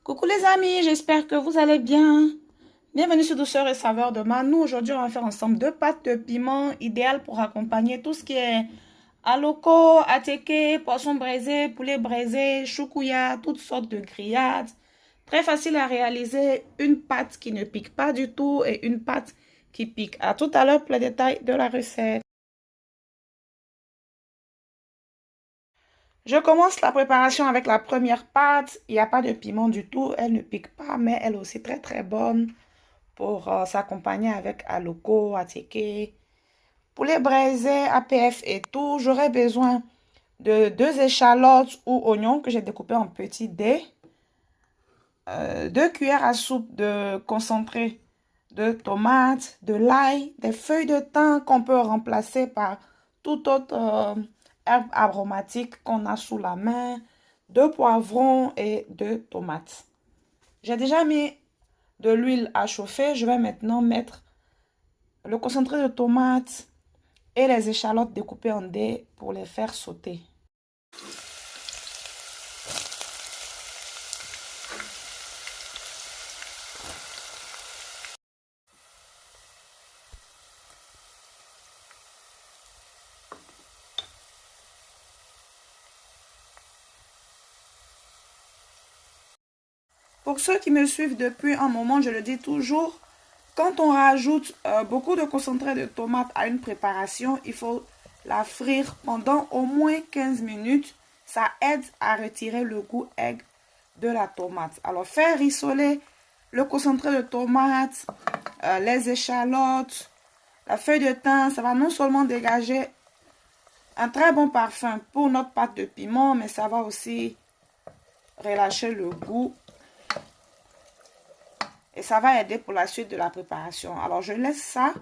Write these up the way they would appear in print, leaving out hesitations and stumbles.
Coucou les amis, j'espère que vous allez bien. Bienvenue sur Douceur et Saveur de Manou. Aujourd'hui, on va faire ensemble deux pâtes de piment idéales pour accompagner tout ce qui est aloko, attiéké, poisson braisé, poulet braisé, choukouya, toutes sortes de grillades. Très facile à réaliser, une pâte qui ne pique pas du tout et une pâte qui pique. À tout à l'heure pour les détails de la recette. Je commence la préparation avec la première pâte. Il n'y a pas de piment du tout. Elle ne pique pas, mais elle est aussi très très bonne pour s'accompagner avec aloko, attiéké, poulet braisé, APF et tout. J'aurai besoin de 2 échalotes ou oignons que j'ai découpés en petits dés. 2 cuillères à soupe de concentré de tomates, de l'ail, des feuilles de thym qu'on peut remplacer par toute autre herbe aromatique qu'on a sous la main, 2 poivrons et 2 tomates. J'ai déjà mis de l'huile à chauffer. Je vais maintenant mettre le concentré de tomates et les échalotes découpées en dés pour les faire sauter. Pour ceux qui me suivent depuis un moment, je le dis toujours, quand on rajoute beaucoup de concentré de tomate à une préparation, il faut la frire pendant au moins 15 minutes. Ça aide à retirer le goût aigre de la tomate. Alors, faire rissoler le concentré de tomate, les échalotes, la feuille de thym, ça va non seulement dégager un très bon parfum pour notre pâte de piment, mais ça va aussi relâcher le goût. Et ça va aider pour la suite de la préparation. Alors, je laisse ça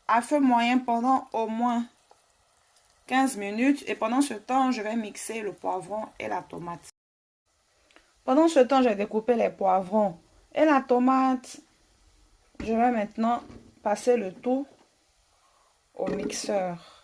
à feu moyen pendant au moins 15 minutes. Et pendant ce temps, je vais mixer le poivron et la tomate. Pendant ce temps, j'ai découpé les poivrons et la tomate. Je vais maintenant passer le tout au mixeur.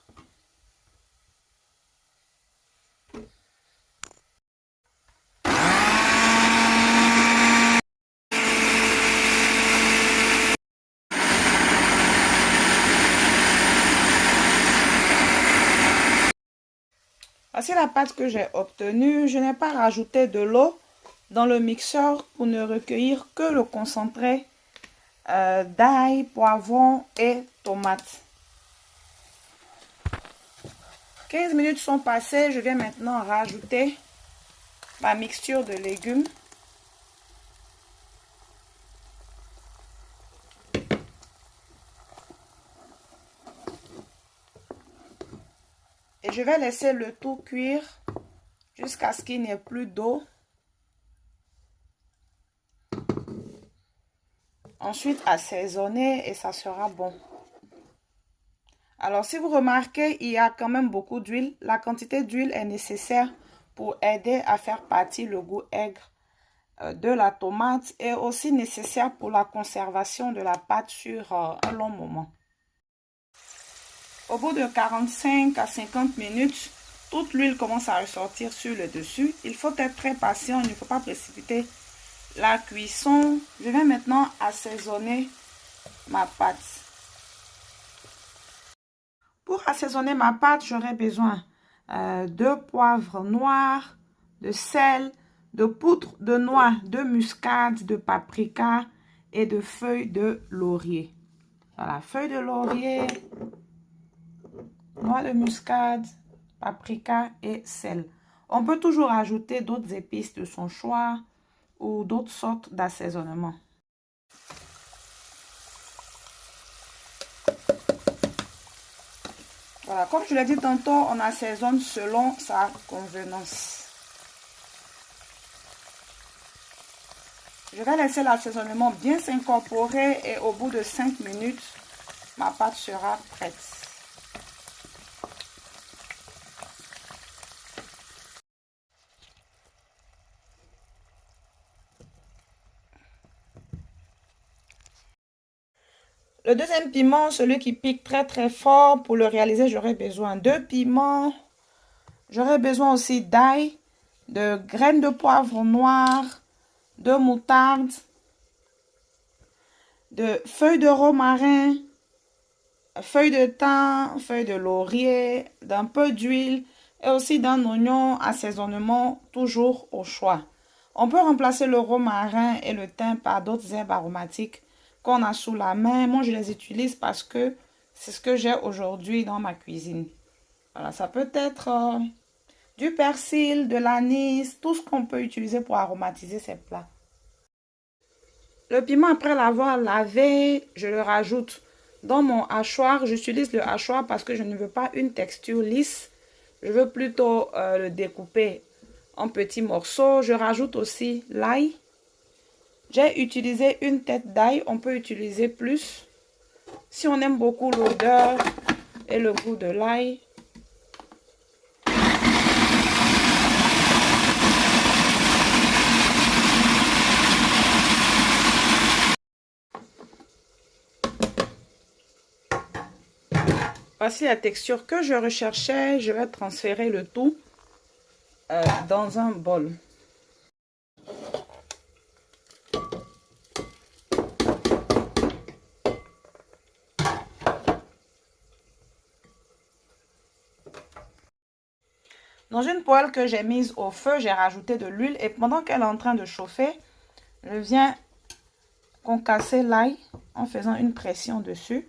Voici la pâte que j'ai obtenue. Je n'ai pas rajouté de l'eau dans le mixeur pour ne recueillir que le concentré d'ail, poivron et tomate. 15 minutes sont passées. Je vais maintenant rajouter ma mixture de légumes. Et je vais laisser le tout cuire jusqu'à ce qu'il n'y ait plus d'eau. Ensuite, assaisonner et ça sera bon. Alors, si vous remarquez, il y a quand même beaucoup d'huile. La quantité d'huile est nécessaire pour aider à faire partir le goût aigre de la tomate et aussi nécessaire pour la conservation de la pâte sur un long moment. Au bout de 45 à 50 minutes, toute l'huile commence à ressortir sur le dessus. Il faut être très patient, il ne faut pas précipiter la cuisson. Je vais maintenant assaisonner ma pâte. Pour assaisonner ma pâte, j'aurai besoin de poivre noir, de sel, de poudre de noix de muscade, de paprika et de feuilles de laurier. Voilà, feuilles de laurier, noix de muscade, paprika et sel. On peut toujours ajouter d'autres épices de son choix ou d'autres sortes d'assaisonnement. Voilà, comme je l'ai dit tantôt, on assaisonne selon sa convenance. Je vais laisser l'assaisonnement bien s'incorporer et au bout de 5 minutes, ma pâte sera prête. Le deuxième piment, celui qui pique très très fort, pour le réaliser, j'aurai besoin de piments. J'aurai besoin aussi d'ail, de graines de poivre noir, de moutarde, de feuilles de romarin, feuilles de thym, feuilles de laurier, d'un peu d'huile et aussi d'un oignon assaisonnement toujours au choix. On peut remplacer le romarin et le thym par d'autres herbes aromatiques qu'on a sous la main. Moi, je les utilise parce que c'est ce que j'ai aujourd'hui dans ma cuisine. Voilà, ça peut être du persil, de l'anis, tout ce qu'on peut utiliser pour aromatiser ces plats. Le piment, après l'avoir lavé, je le rajoute dans mon hachoir. J'utilise le hachoir parce que je ne veux pas une texture lisse. Je veux plutôt le découper en petits morceaux. Je rajoute aussi l'ail. J'ai utilisé une tête d'ail. On peut utiliser plus. Si on aime beaucoup l'odeur et le goût de l'ail. Voici la texture que je recherchais. Je vais transférer le tout dans un bol. Dans une poêle que j'ai mise au feu, j'ai rajouté de l'huile et pendant qu'elle est en train de chauffer, je viens concasser l'ail en faisant une pression dessus.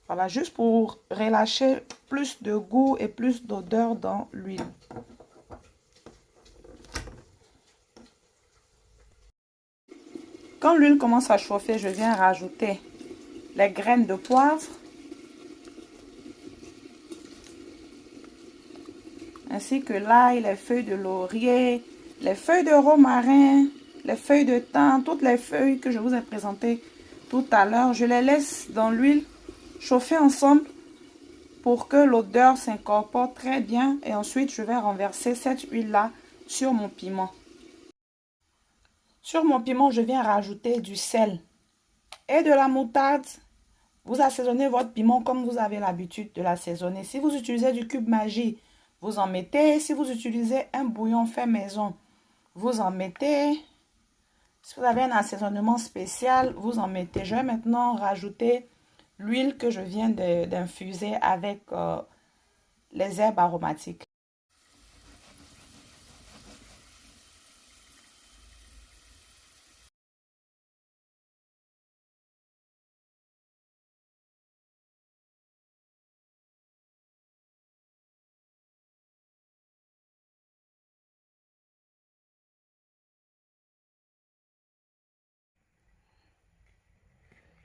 Voilà, juste pour relâcher plus de goût et plus d'odeur dans l'huile. Quand l'huile commence à chauffer, je viens rajouter les graines de poivre. Ainsi que l'ail, les feuilles de laurier, les feuilles de romarin, les feuilles de thym, toutes les feuilles que je vous ai présentées tout à l'heure. Je les laisse dans l'huile chauffer ensemble pour que l'odeur s'incorpore très bien. Et ensuite, je vais renverser cette huile-là sur mon piment. Sur mon piment, je viens rajouter du sel et de la moutarde. Vous assaisonnez votre piment comme vous avez l'habitude de l'assaisonner. Si vous utilisez du cube Maggi, vous en mettez. Si vous utilisez un bouillon fait maison, vous en mettez. Si vous avez un assaisonnement spécial, vous en mettez. Je vais maintenant rajouter l'huile que je viens d'infuser avec les herbes aromatiques.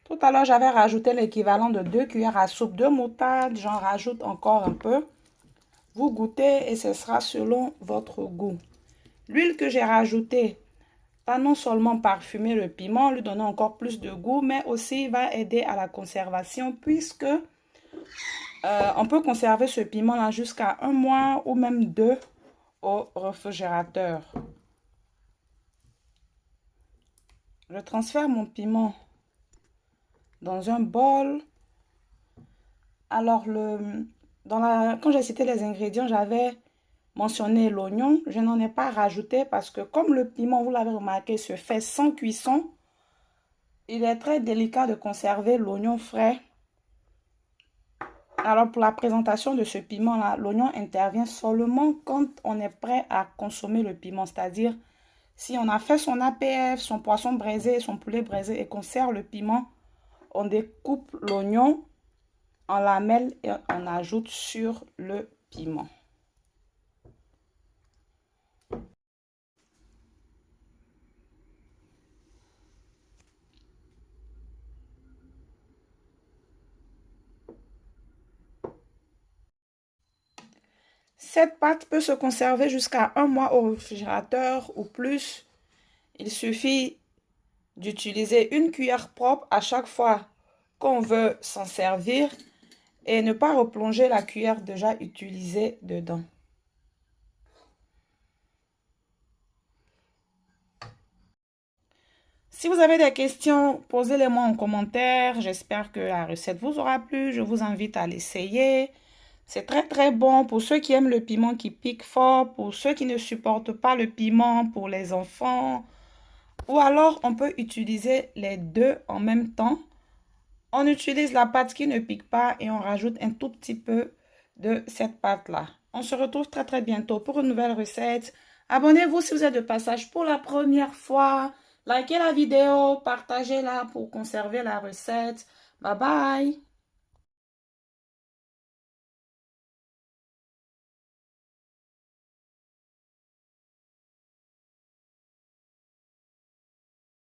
Tout à l'heure, j'avais rajouté l'équivalent de 2 cuillères à soupe de moutarde. J'en rajoute encore un peu. Vous goûtez et ce sera selon votre goût. L'huile que j'ai rajoutée va non seulement parfumer le piment, lui donner encore plus de goût, mais aussi va aider à la conservation puisque on peut conserver ce piment-là jusqu'à 1 mois ou même 2 au réfrigérateur. Je transfère mon piment dans un bol. Alors, quand j'ai cité les ingrédients, j'avais mentionné l'oignon. Je n'en ai pas rajouté parce que comme le piment, vous l'avez remarqué, se fait sans cuisson, il est très délicat de conserver l'oignon frais. Alors, pour la présentation de ce piment-là, l'oignon intervient seulement quand on est prêt à consommer le piment. C'est-à-dire, si on a fait son APF, son poisson braisé, son poulet braisé et qu'on sert le piment, on découpe l'oignon en lamelles et on ajoute sur le piment. Cette pâte peut se conserver jusqu'à 1 mois au réfrigérateur ou plus. Il suffit d'utiliser une cuillère propre à chaque fois qu'on veut s'en servir et ne pas replonger la cuillère déjà utilisée dedans. Si vous avez des questions, posez-les-moi en commentaire. J'espère que la recette vous aura plu. Je vous invite à l'essayer. C'est très très bon pour ceux qui aiment le piment qui pique fort, pour ceux qui ne supportent pas le piment, pour les enfants. Ou alors, on peut utiliser les deux en même temps. On utilise la pâte qui ne pique pas et on rajoute un tout petit peu de cette pâte-là. On se retrouve très très bientôt pour une nouvelle recette. Abonnez-vous si vous êtes de passage pour la première fois. Likez la vidéo, partagez-la pour conserver la recette. Bye bye!